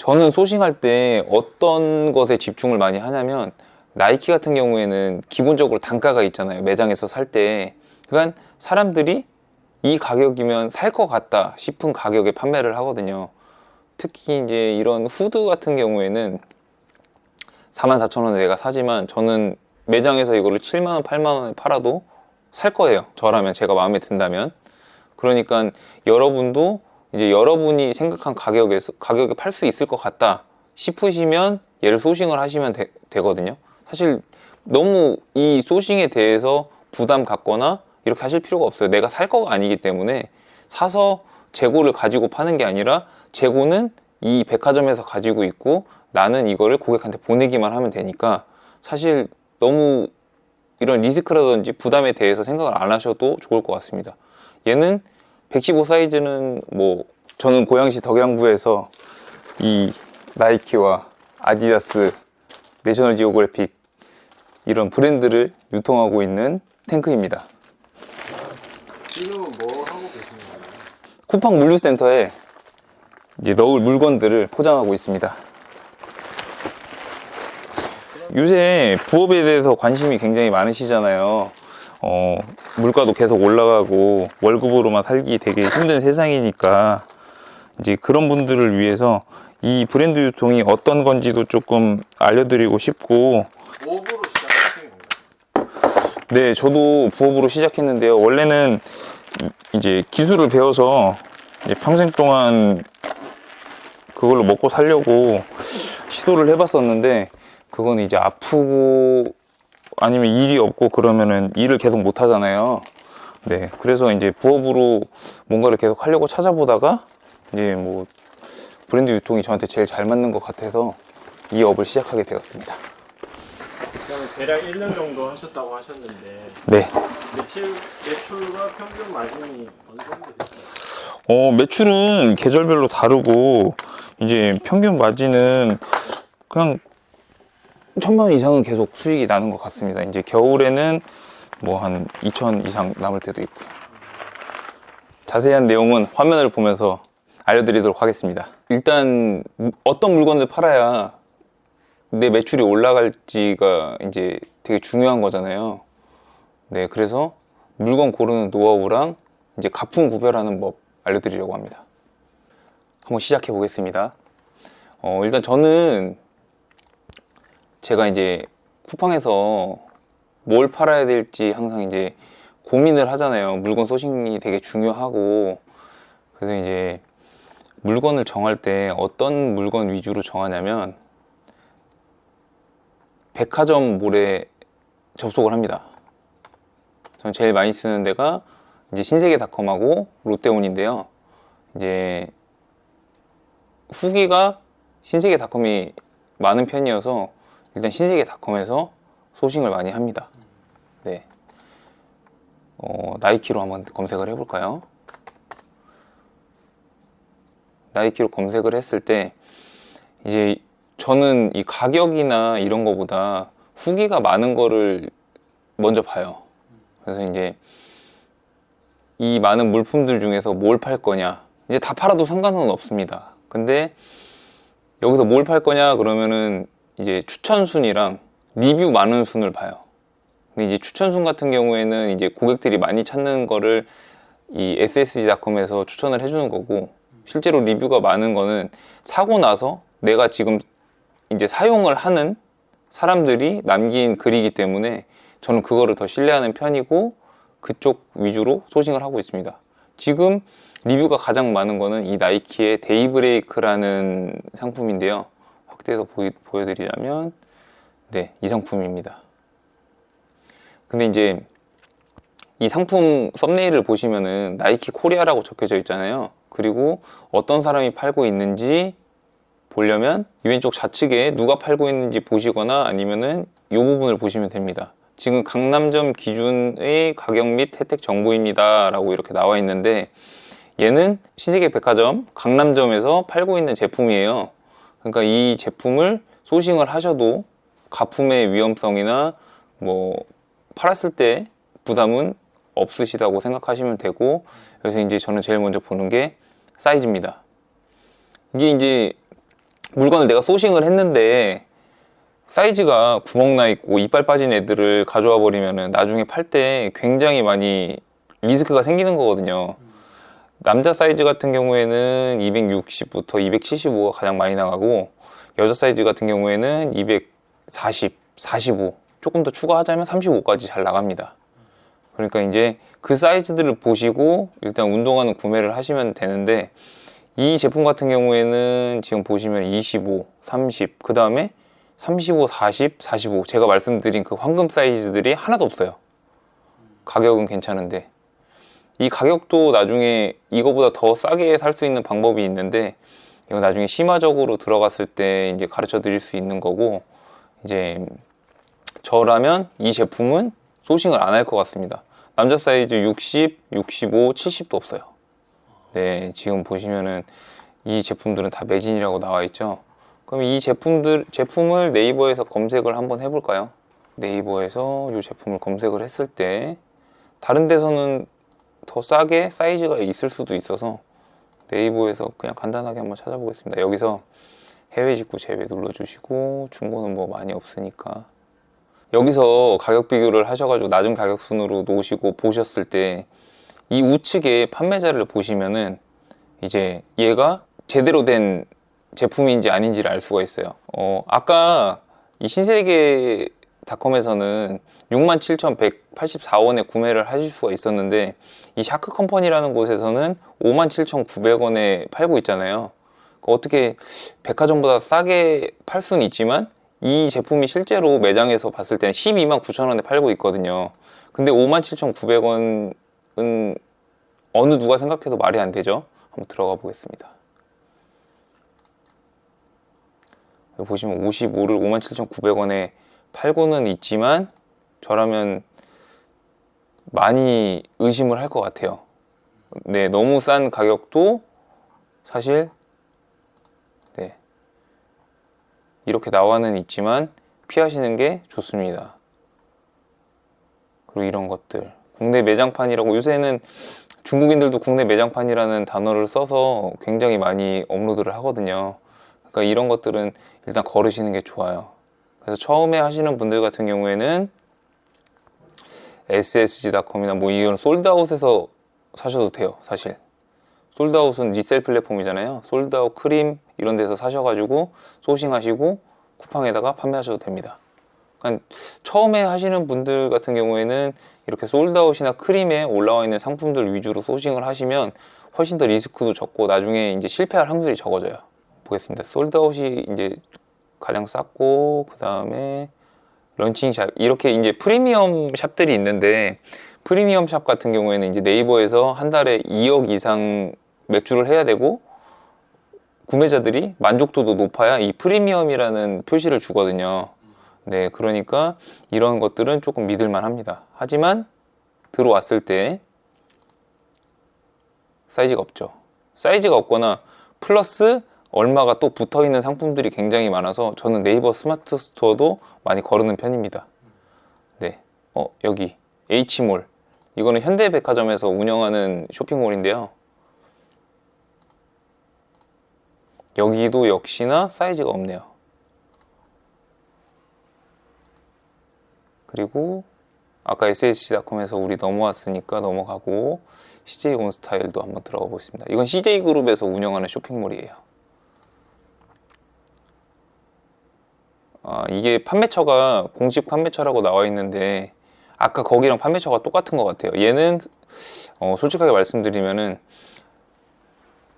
저는 소싱할 때 어떤 것에 집중을 많이 하냐면, 나이키 같은 경우에는 기본적으로 단가가 있잖아요. 매장에서 살 때. 그러니까 사람들이 이 가격이면 살 것 같다 싶은 가격에 판매를 하거든요. 특히 이제 이런 후드 같은 경우에는 44,000원에 내가 사지만 저는 매장에서 이거를 7만원, 8만원에 팔아도 살 거예요. 저라면, 제가 마음에 든다면. 그러니까 여러분도 이제 여러분이 생각한 가격에 팔 수 있을 것 같다 싶으시면 얘를 소싱을 하시면 되거든요. 사실 너무 이 소싱에 대해서 부담 갖거나 이렇게 하실 필요가 없어요. 내가 살 거가 아니기 때문에 사서 재고를 가지고 파는 게 아니라 재고는 이 백화점에서 가지고 있고 나는 이거를 고객한테 보내기만 하면 되니까 사실 너무 이런 리스크라든지 부담에 대해서 생각을 안 하셔도 좋을 것 같습니다. 얘는 115 사이즈는 뭐 저는 고양시 덕양구에서 이 나이키와 아디다스, 내셔널 지오그래픽 이런 브랜드를 유통하고 있는 탱크입니다. 지금은 뭐 하고 계시는 거예요? 쿠팡 물류센터에 이제 넣을 물건들을 포장하고 있습니다. 요새 부업에 대해서 관심이 굉장히 많으시잖아요. 물가도 계속 올라가고 월급으로만 살기 되게 힘든 세상이니까 이제 그런 분들을 위해서 이 브랜드 유통이 어떤 건지도 조금 알려드리고 싶고. 부업으로 시작하신 건가요? 네, 저도 부업으로 시작했는데요. 원래는 이제 기술을 배워서 이제 평생 동안 그걸로 먹고 살려고 시도를 해봤었는데, 그건 이제 아프고 아니면 일이 없고 그러면은 일을 계속 못 하잖아요. 네, 그래서 이제 부업으로 뭔가를 계속 하려고 찾아보다가 이제 뭐 브랜드 유통이 저한테 제일 잘 맞는 것 같아서 이 업을 시작하게 되었습니다. 그러면 대략 1년 정도 하셨다고 하셨는데 네. 매출과 평균 마진이 어느 정도 됐어요? 매출은 계절별로 다르고 이제 평균 마진은 그냥 1,000만 원 이상은 계속 수익이 나는 것 같습니다. 이제 겨울에는 뭐 한 2,000 이상 남을 때도 있고요. 자세한 내용은 화면을 보면서 알려드리도록 하겠습니다. 일단 어떤 물건을 팔아야 내 매출이 올라갈지가 이제 되게 중요한 거잖아요. 네, 그래서 물건 고르는 노하우랑 이제 가품 구별하는 법 알려드리려고 합니다. 한번 시작해 보겠습니다. 일단 저는 제가 이제 쿠팡에서 뭘 팔아야 될지 항상 이제 고민을 하잖아요. 물건 소싱이 되게 중요하고. 그래서 이제 물건을 정할 때 어떤 물건 위주로 정하냐면 백화점 몰에 접속을 합니다. 저는 제일 많이 쓰는 데가 이제 신세계닷컴하고 롯데온인데요. 이제 후기가 신세계닷컴이 많은 편이어서 일단 신세계닷컴에서 소싱을 많이 합니다. 네. 나이키로 한번 검색을 해볼까요? 나이키로 검색을 했을 때 이제 저는 이 가격이나 이런 거보다 후기가 많은 거를 먼저 봐요. 그래서 이제 이 많은 물품들 중에서 뭘 팔 거냐, 이제 다 팔아도 상관은 없습니다. 근데 여기서 뭘 팔 거냐 그러면은 이제 추천순이랑 리뷰 많은 순을 봐요. 근데 이제 추천순 같은 경우에는 이제 고객들이 많이 찾는 거를 이 ssg.com에서 추천을 해주는 거고, 실제로 리뷰가 많은 거는 사고 나서 내가 지금 이제 사용을 하는 사람들이 남긴 글이기 때문에 저는 그거를 더 신뢰하는 편이고 그쪽 위주로 소싱을 하고 있습니다. 지금 리뷰가 가장 많은 거는 이 나이키의 데이브레이크라는 상품인데요. 확대해서 보여드리자면 네, 이 상품입니다. 근데 이제 이 상품 썸네일을 보시면은 나이키 코리아라고 적혀져 있잖아요. 그리고 어떤 사람이 팔고 있는지 보려면 이 왼쪽 좌측에 누가 팔고 있는지 보시거나 아니면은 이 부분을 보시면 됩니다. 지금 강남점 기준의 가격 및 혜택 정보입니다 라고 이렇게 나와 있는데, 얘는 신세계 백화점 강남점에서 팔고 있는 제품이에요. 그러니까 이 제품을 소싱을 하셔도 가품의 위험성이나 뭐 팔았을 때 부담은 없으시다고 생각하시면 되고, 그래서 이제 저는 제일 먼저 보는 게 사이즈입니다. 이게 이제 물건을 내가 소싱을 했는데 사이즈가 구멍 나 있고 이빨 빠진 애들을 가져와 버리면은 나중에 팔 때 굉장히 많이 리스크가 생기는 거거든요. 남자 사이즈 같은 경우에는 260부터 275가 가장 많이 나가고, 여자 사이즈 같은 경우에는 240, 45, 조금 더 추가하자면 35까지 잘 나갑니다. 그러니까 이제 그 사이즈들을 보시고 일단 운동화는 구매를 하시면 되는데, 이 제품 같은 경우에는 지금 보시면 25, 30, 그 다음에 35, 40, 45, 제가 말씀드린 그 황금 사이즈들이 하나도 없어요. 가격은 괜찮은데 이 가격도 나중에 이거보다 더 싸게 살 수 있는 방법이 있는데, 이거 나중에 심화적으로 들어갔을 때 이제 가르쳐 드릴 수 있는 거고, 이제 저라면 이 제품은 소싱을 안 할 것 같습니다. 남자 사이즈 60, 65, 70도 없어요. 네, 지금 보시면은 이 제품들은 다 매진이라고 나와 있죠. 그럼 이 제품을 네이버에서 검색을 한번 해볼까요? 네이버에서 이 제품을 검색을 했을 때 다른 데서는 더 싸게 사이즈가 있을 수도 있어서 네이버에서 그냥 간단하게 한번 찾아보겠습니다. 여기서 해외 직구 제외 눌러주시고, 중고는 뭐 많이 없으니까 여기서 가격 비교를 하셔가지고 낮은 가격 순으로 놓으시고 보셨을 때 이 우측에 판매자를 보시면은 이제 얘가 제대로 된 제품인지 아닌지를 알 수가 있어요. 아까 이 신세계닷컴에서는 67,184원에 구매를 하실 수가 있었는데, 이 샤크 컴퍼니라는 곳에서는 57,900원에 팔고 있잖아요. 어떻게 백화점보다 싸게 팔 수는 있지만 이 제품이 실제로 매장에서 봤을 때는 129,000원에 팔고 있거든요. 근데 57,900원은 어느 누가 생각해도 말이 안 되죠. 한번 들어가 보겠습니다. 여기 보시면 55를 57,900원에 팔고는 있지만 저라면 많이 의심을 할 것 같아요. 네, 너무 싼 가격도 사실 네, 이렇게 나와는 있지만 피하시는 게 좋습니다. 그리고 이런 것들, 국내 매장판이라고, 요새는 중국인들도 국내 매장판이라는 단어를 써서 굉장히 많이 업로드를 하거든요. 그러니까 이런 것들은 일단 거르시는 게 좋아요. 그래서 처음에 하시는 분들 같은 경우에는 ssg.com이나 뭐 이런 솔드아웃에서 사셔도 돼요. 사실 솔드아웃은 리셀 플랫폼이잖아요. 솔드아웃, 크림 이런 데서 사셔가지고 소싱하시고 쿠팡에다가 판매하셔도 됩니다. 그러니까 처음에 하시는 분들 같은 경우에는 이렇게 솔드아웃이나 크림에 올라와 있는 상품들 위주로 소싱을 하시면 훨씬 더 리스크도 적고 나중에 이제 실패할 확률이 적어져요. 보겠습니다. 솔드아웃이 이제 가장 쌌고, 그 다음에 런칭샵, 이렇게 이제 프리미엄 샵들이 있는데, 프리미엄 샵 같은 경우에는 이제 네이버에서 한 달에 2억 이상 매출을 해야 되고, 구매자들이 만족도도 높아야 이 프리미엄이라는 표시를 주거든요. 네, 그러니까 이런 것들은 조금 믿을만 합니다. 하지만 들어왔을 때 사이즈가 없죠. 사이즈가 없거나 플러스 얼마가 또 붙어있는 상품들이 굉장히 많아서 저는 네이버 스마트 스토어도 많이 거르는 편입니다. 네, 여기 H몰, 이거는 현대백화점에서 운영하는 쇼핑몰인데요. 여기도 역시나 사이즈가 없네요. 그리고 아까 ssg.com에서 우리 넘어왔으니까 넘어가고 CJ 온스타일도 한번 들어가 보겠습니다. 이건 CJ그룹에서 운영하는 쇼핑몰이에요. 이게 판매처가 공식 판매처라고 나와 있는데 아까 거기랑 판매처가 똑같은 것 같아요. 얘는 솔직하게 말씀드리면은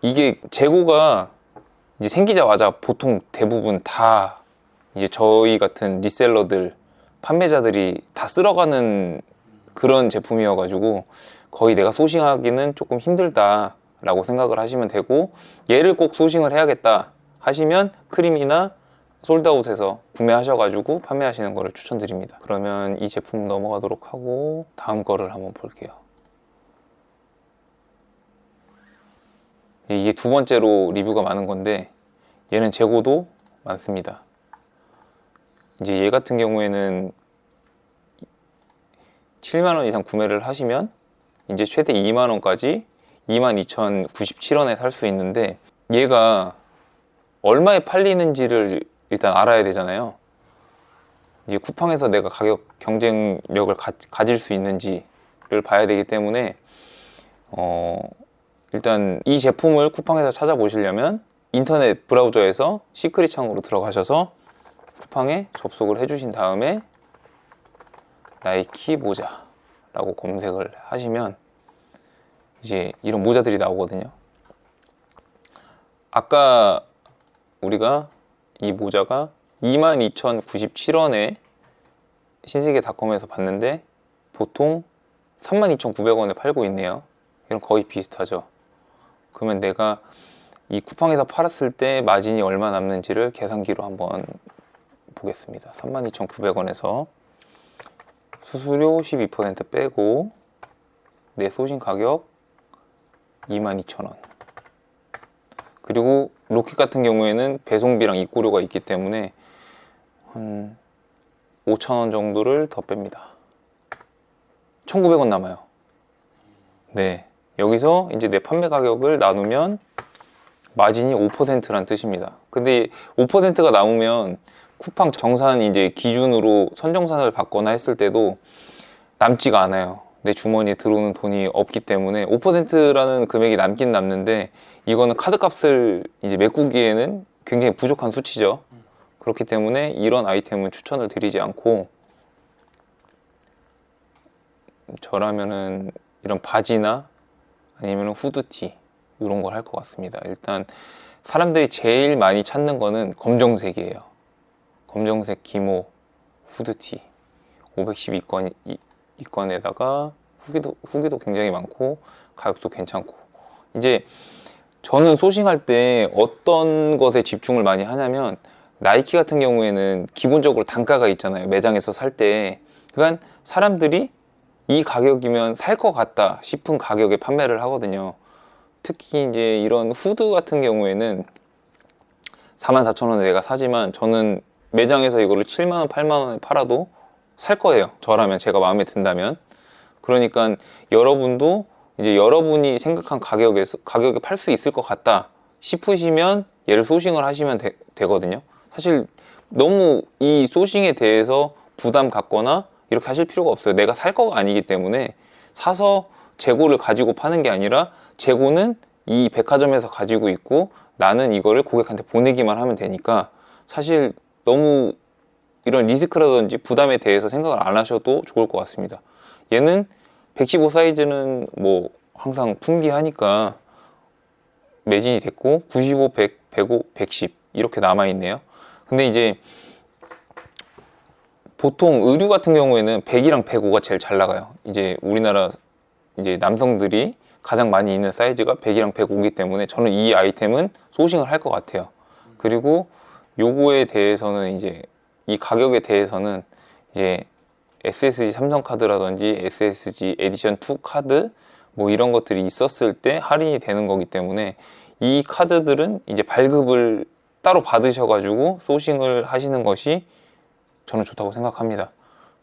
이게 재고가 이제 생기자마자 보통 대부분 다 이제 저희 같은 리셀러들, 판매자들이 다 쓸어가는 그런 제품이어가지고 거의 내가 소싱하기는 조금 힘들다라고 생각을 하시면 되고, 얘를 꼭 소싱을 해야겠다 하시면 크림이나 솔드아웃에서 구매하셔가지고 판매하시는 거를 추천드립니다. 그러면 이 제품 넘어가도록 하고 다음 거를 한번 볼게요. 이게 두 번째로 리뷰가 많은 건데 얘는 재고도 많습니다. 이제 얘 같은 경우에는 7만원 이상 구매를 하시면 이제 최대 2만원까지 22,097원에 살 수 있는데, 얘가 얼마에 팔리는지를 일단 알아야 되잖아요. 이제 쿠팡에서 내가 가격 경쟁력을 가질 수 있는지를 봐야 되기 때문에 일단 이 제품을 쿠팡에서 찾아보시려면 인터넷 브라우저에서 시크릿 창으로 들어가셔서 쿠팡에 접속을 해주신 다음에 나이키 모자라고 검색을 하시면 이제 이런 모자들이 나오거든요. 아까 우리가 이 모자가 22,097원에 신세계닷컴에서 봤는데 보통 32,900원에 팔고 있네요. 이건 거의 비슷하죠. 그러면 내가 이 쿠팡에서 팔았을 때 마진이 얼마 남는지를 계산기로 한번 보겠습니다. 32,900원에서 수수료 12% 빼고 내 소신 가격 22,000원. 그리고 로켓 같은 경우에는 배송비랑 입고료가 있기 때문에 한 5,000원 정도를 더 뺍니다. 1,900원 남아요. 네, 여기서 이제 내 판매 가격을 나누면 마진이 5%란 뜻입니다. 근데 5%가 남으면 쿠팡 정산 이제 기준으로 선정산을 받거나 했을 때도 남지가 않아요. 내 주머니에 들어오는 돈이 없기 때문에 5%라는 금액이 남긴 남는데 이거는 카드값을 이제 메꾸기에는 굉장히 부족한 수치죠. 그렇기 때문에 이런 아이템은 추천을 드리지 않고 저라면은 이런 바지나 아니면 후드티 이런 걸 할 것 같습니다. 일단 사람들이 제일 많이 찾는 거는 검정색이에요. 검정색 기모 후드티 512건에다가 후기도 굉장히 많고 가격도 괜찮고. 이제 저는 소싱할 때 어떤 것에 집중을 많이 하냐면 나이키 같은 경우에는 기본적으로 단가가 있잖아요. 매장에서 살 때. 그러니까 사람들이 이 가격이면 살 것 같다 싶은 가격에 판매를 하거든요. 특히 이제 이런 후드 같은 경우에는 44,000원에 내가 사지만 저는 매장에서 이거를 7만원, 8만원에 팔아도 살 거예요. 저라면, 제가 마음에 든다면. 그러니까 여러분도 이제 여러분이 생각한 가격에 팔 수 있을 것 같다 싶으시면 얘를 소싱을 하시면 되거든요. 사실 너무 이 소싱에 대해서 부담 갖거나 이렇게 하실 필요가 없어요. 내가 살 거가 아니기 때문에 사서 재고를 가지고 파는 게 아니라 재고는 이 백화점에서 가지고 있고 나는 이거를 고객한테 보내기만 하면 되니까 사실 너무 이런 리스크라든지 부담에 대해서 생각을 안 하셔도 좋을 것 같습니다. 얘는 115 사이즈는 뭐 항상 풍기하니까 매진이 됐고 95, 100, 105, 110 이렇게 남아있네요. 근데 이제 보통 의류 같은 경우에는 100이랑 105가 제일 잘 나가요. 이제 우리나라 이제 남성들이 가장 많이 입는 사이즈가 100이랑 105이기 때문에 저는 이 아이템은 소싱을 할 것 같아요. 그리고 요거에 대해서는 이제 이 가격에 대해서는 이제 SSG 삼성카드라든지 SSG 에디션 2 카드 뭐 이런 것들이 있었을 때 할인이 되는 거기 때문에 이 카드들은 이제 발급을 따로 받으셔가지고 소싱을 하시는 것이 저는 좋다고 생각합니다.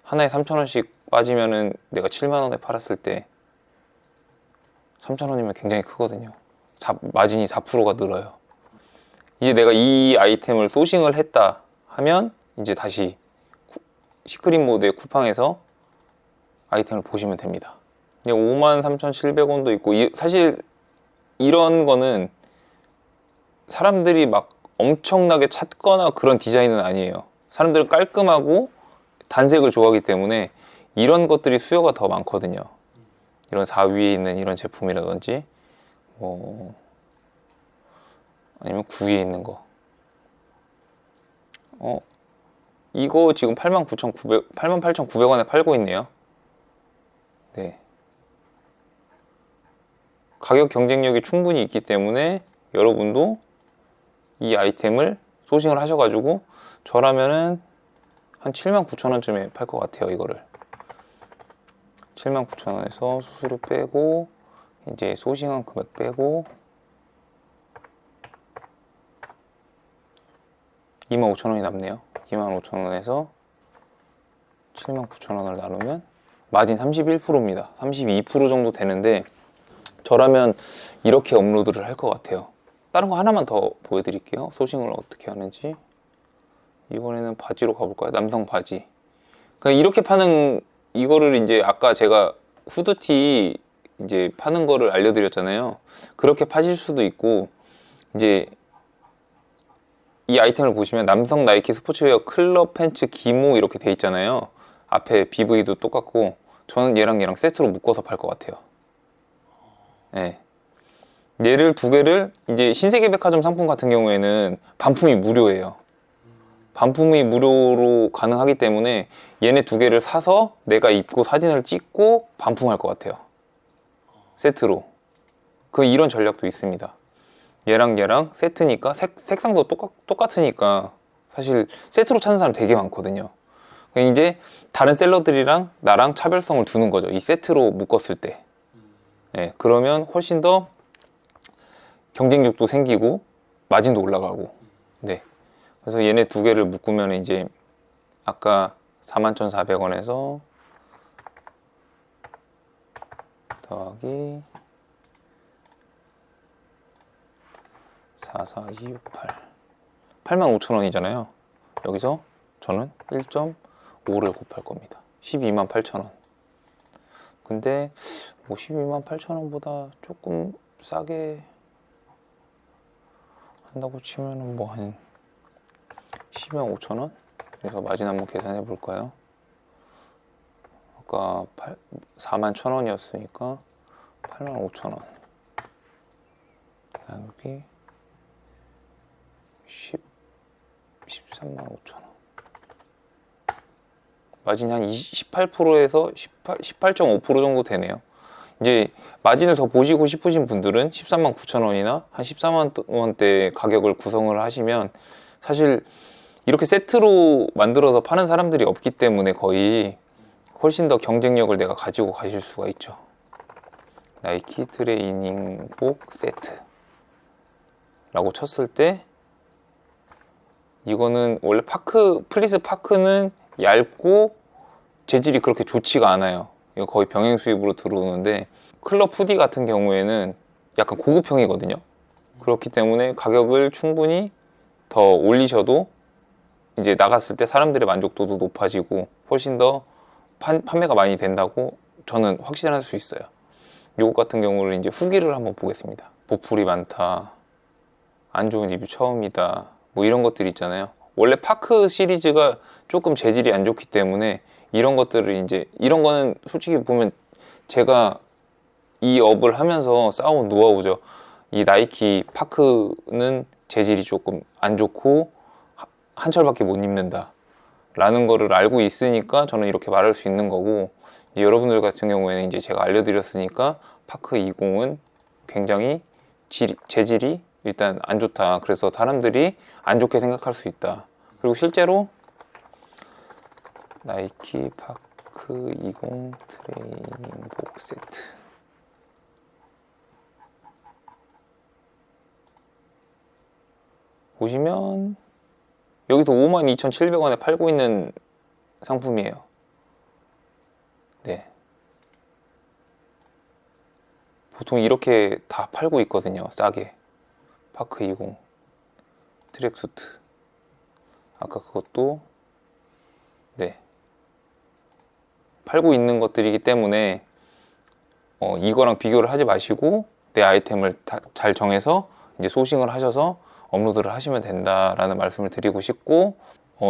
하나에 3,000원씩 빠지면은 내가 7만원에 팔았을 때 3,000원이면 굉장히 크거든요. 마진이 4%가 늘어요. 이제 내가 이 아이템을 소싱을 했다 하면 이제 다시 시크릿 모드의 쿠팡에서 아이템을 보시면 됩니다. 53,700원도 있고 사실 이런 거는 사람들이 막 엄청나게 찾거나 그런 디자인은 아니에요. 사람들은 깔끔하고 단색을 좋아하기 때문에 이런 것들이 수요가 더 많거든요. 이런 4위에 있는 이런 제품이라든지 뭐 아니면 9위에 있는 거 이거 지금 88,900원에 팔고 있네요. 네. 가격 경쟁력이 충분히 있기 때문에 여러분도 이 아이템을 소싱을 하셔가지고 저라면은 한 79,000원쯤에 팔 것 같아요. 이거를 79,000원에서 수수료 빼고 이제 소싱한 금액 빼고 25,000원이 남네요. 25,000원에서 79,000원을 나누면 마진 31%입니다. 32% 정도 되는데 저라면 이렇게 업로드를 할 것 같아요. 다른 거 하나만 더 보여드릴게요. 소싱을 어떻게 하는지. 이번에는 바지로 가볼까요? 남성 바지. 그냥 이렇게 파는 이거를 이제 아까 제가 후드티 이제 파는 거를 알려드렸잖아요. 그렇게 파실 수도 있고, 이제 이 아이템을 보시면 남성 나이키 스포츠웨어 클럽 팬츠 기모 이렇게 돼 있잖아요. 앞에 BV도 똑같고, 저는 얘랑 세트로 묶어서 팔 것 같아요. 네. 얘를 두 개를 이제 신세계백화점 상품 같은 경우에는 반품이 무료예요. 반품이 무료로 가능하기 때문에 얘네 두 개를 사서 내가 입고 사진을 찍고 반품할 것 같아요. 세트로. 이런 전략도 있습니다. 얘랑 세트니까 색상도 똑같으니까 사실 세트로 찾는 사람 되게 많거든요. 이제 다른 셀러들이랑 나랑 차별성을 두는 거죠. 이 세트로 묶었을 때. 네, 그러면 훨씬 더 경쟁력도 생기고 마진도 올라가고. 네. 그래서 얘네 두 개를 묶으면 이제 아까 41,400원에서 더하기 44268 85,000원이잖아요. 여기서 저는 1.5를 곱할 겁니다. 128,000원. 근데 뭐 128,000원보다 조금 싸게 한다고 치면은 뭐 한 105,000원? 그래서 마진 한번 계산해 볼까요? 아까 41,000원이었으니까 85,000원 나누기 135,000원. 마진이 한 18%에서 18.5% 정도 되네요. 이제 마진을 더 보시고 싶으신 분들은 139,000원이나 한 14만원대 가격을 구성을 하시면, 사실 이렇게 세트로 만들어서 파는 사람들이 없기 때문에 거의 훨씬 더 경쟁력을 내가 가지고 가실 수가 있죠. 나이키 트레이닝복 세트 라고 쳤을 때, 이거는 원래 플리스 파크는 얇고 재질이 그렇게 좋지가 않아요. 이거 거의 병행 수입으로 들어오는데, 클럽 후디 같은 경우에는 약간 고급형이거든요. 그렇기 때문에 가격을 충분히 더 올리셔도 이제 나갔을 때 사람들의 만족도도 높아지고 훨씬 더 판매가 많이 된다고 저는 확신할 수 있어요. 요거 같은 경우를 이제 후기를 한번 보겠습니다. 보풀이 많다, 안 좋은 리뷰 처음이다, 뭐 이런 것들이 있잖아요. 원래 파크 시리즈가 조금 재질이 안 좋기 때문에 이런 것들을 이제, 이런 거는 솔직히 보면 제가 이 업을 하면서 쌓아온 노하우죠. 이 나이키 파크는 재질이 조금 안 좋고 한 철밖에 못 입는다 라는 거를 알고 있으니까 저는 이렇게 말할 수 있는 거고, 이제 여러분들 같은 경우에는 이제 제가 알려드렸으니까 파크 20은 굉장히 재질이 일단 안 좋다, 그래서 사람들이 안 좋게 생각할 수 있다. 그리고 실제로 나이키 파크 20 트레이닝복 세트 보시면 여기서 52,700원에 팔고 있는 상품이에요. 네. 보통 이렇게 다 팔고 있거든요. 싸게. 파크 20 트랙수트. 아까 그것도 네. 팔고 있는 것들이기 때문에 이거랑 비교를 하지 마시고 내 아이템을 잘 정해서 이제 소싱을 하셔서 업로드를 하시면 된다라는 말씀을 드리고 싶고,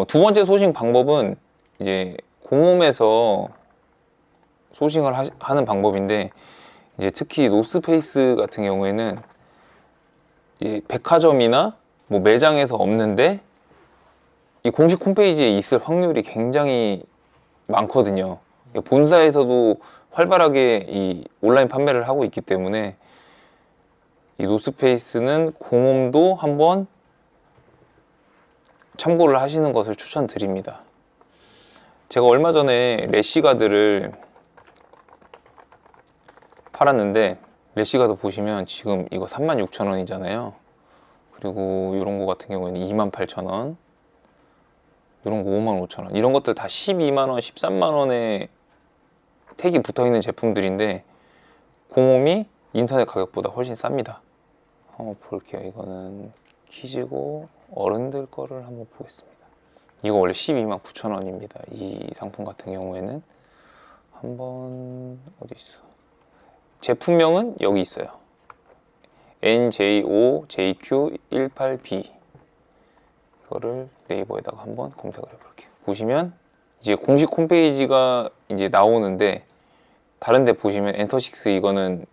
두 번째 소싱 방법은 이제 공홈에서 소싱을 하는 방법인데, 이제 특히 노스페이스 같은 경우에는 이제 백화점이나 뭐 매장에서 없는데 이 공식 홈페이지에 있을 확률이 굉장히 많거든요. 본사에서도 활발하게 이 온라인 판매를 하고 있기 때문에 이 노스페이스는 공홈도 한번 참고를 하시는 것을 추천드립니다. 제가 얼마 전에 래시가드를 팔았는데, 래시가드 보시면 지금 이거 36,000원이잖아요. 그리고 이런 거 같은 경우에는 28,000원, 이런 거 55,000원, 이런 것들 다 12만원, 13만원에 택이 붙어 있는 제품들인데 공홈이 인터넷 가격보다 훨씬 쌉니다. 한번 볼게요. 이거는 키즈고 어른들 거를 한번 보겠습니다. 이거 원래 129,000원입니다. 이 상품 같은 경우에는 한번 어디 있어? 제품명은 여기 있어요. NJOJQ18B. 이거를 네이버에다가 한번 검색을 해볼게요. 보시면 이제 공식 홈페이지가 이제 나오는데, 다른 데 보시면 엔터식스, 이거는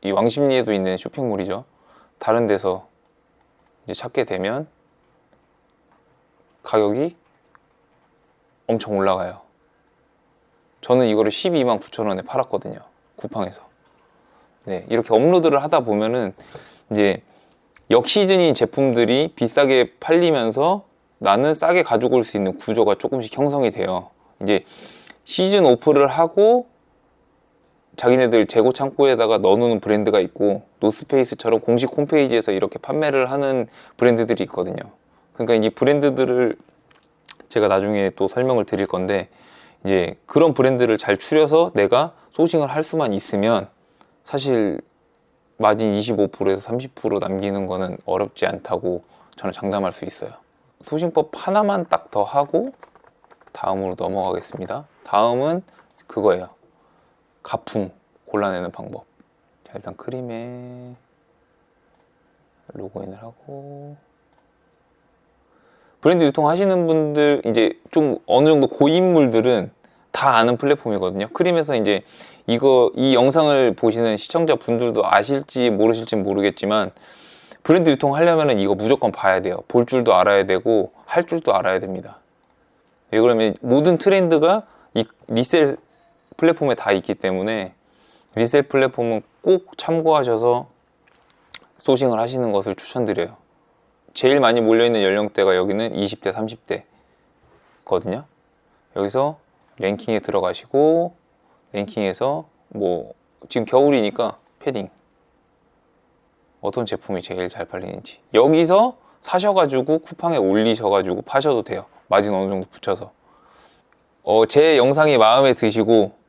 이 왕십리에도 있는 쇼핑몰이죠. 다른 데서 이제 찾게 되면 가격이 엄청 올라가요. 저는 이거를 129,000원에 팔았거든요. 쿠팡에서. 네, 이렇게 업로드를 하다 보면은 이제 역시즌인 제품들이 비싸게 팔리면서 나는 싸게 가지고 올 수 있는 구조가 조금씩 형성이 돼요. 이제 시즌 오프를 하고 자기네들 재고 창고에다가 넣어놓는 브랜드가 있고, 노스페이스처럼 공식 홈페이지에서 이렇게 판매를 하는 브랜드들이 있거든요. 그러니까 이 브랜드들을 제가 나중에 또 설명을 드릴 건데, 이제 그런 브랜드를 잘 추려서 내가 소싱을 할 수만 있으면 사실 마진 25%에서 30% 남기는 거는 어렵지 않다고 저는 장담할 수 있어요. 소싱법 하나만 딱 더 하고 다음으로 넘어가겠습니다. 다음은 그거예요. 가품 골라내는 방법. 자, 일단 크림에 로그인을 하고, 브랜드 유통하시는 분들, 이제 좀 어느 정도 고인물들은 다 아는 플랫폼이거든요. 크림에서 이제 이 영상을 보시는 시청자 분들도 아실지 모르실지 모르겠지만, 브랜드 유통하려면 이거 무조건 봐야 돼요. 볼 줄도 알아야 되고 할 줄도 알아야 됩니다. 왜 그러면 모든 트렌드가 이 리셀 플랫폼에 다 있기 때문에 리셀 플랫폼은 꼭 참고하셔서 소싱을 하시는 것을 추천드려요. 제일 많이 몰려있는 연령대가 여기는 20대, 30대거든요. 여기서 랭킹에 들어가시고, 랭킹에서 뭐 지금 겨울이니까 패딩 어떤 제품이 제일 잘 팔리는지 여기서 사셔가지고 쿠팡에 올리셔가지고 파셔도 돼요. 마진 어느 정도 붙여서. 제 영상이 마음에 드시고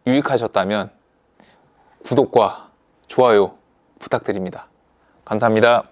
유익하셨다면 구독과 좋아요 부탁드립니다. 감사합니다.